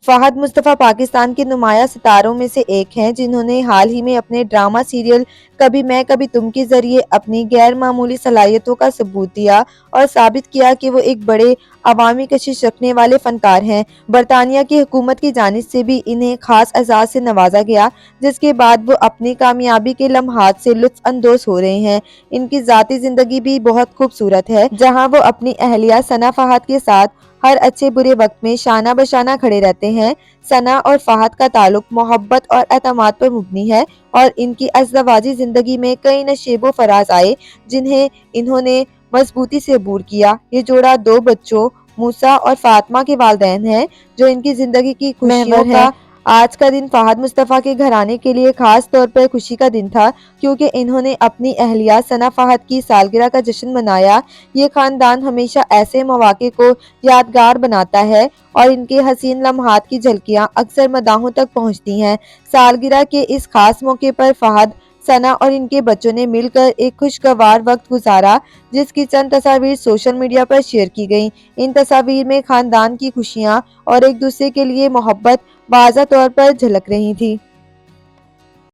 फहद मुस्तफ़ा पाकिस्तान के नुमाया सितारों में से एक हैं, जिन्होंने हाल ही में अपने ड्रामा सीरियल कभी मैं कभी तुम के जरिए अपनी गैर मामूली सलाहियतों का सबूत दिया और साबित किया कि वो एक बड़े अवामी कशिश रखने वाले फनकार हैं। बरतानिया की हुकूमत की जानिब से भी इन्हें खास एजाज़ से नवाजा गया, जिसके बाद वो अपनी कामयाबी के लम्हात से लुत्फ अंदोज हो रहे हैं। इनकी ज़ाती ज़िंदगी भी बहुत खूबसूरत है, जहाँ वो अपनी अहलिया सना फहद के साथ हर अच्छे बुरे वक्त में शाना बशाना खड़े रहते हैं। सना और फहद का ताल्लुक मोहब्बत और एतमाद पर मुबनी है और इनकी अज़दवाजी ज़िंदगी में कई नशेबो फराज आए, जिन्हें इन्होंने मजबूती से अबूर किया। ये जोड़ा 2 बच्चों मूसा और फातिमा के वालिदैन हैं, जो इनकी ज़िंदगी की खुशियों का आज का दिन फहद मुस्तफ़ा के घराने के लिए खास तौर पर खुशी का दिन था, क्योंकि इन्होंने अपनी अहलिया सना फहद की सालगिरह का जश्न मनाया। ये खानदान हमेशा ऐसे मौके को यादगार बनाता है और इनके हसीन लम्हात की झलकियां अक्सर मदाहों तक पहुंचती हैं। सालगिरह के इस खास मौके पर फहद, सना और इनके बच्चों ने मिलकर एक खुशगवार वक्त गुजारा, जिसकी चंद तस्वीर सोशल मीडिया पर शेयर की गईं। इन तस्वीर में खानदान की खुशियां और एक दूसरे के लिए मोहब्बत वाज़ा तौर पर झलक रही थी।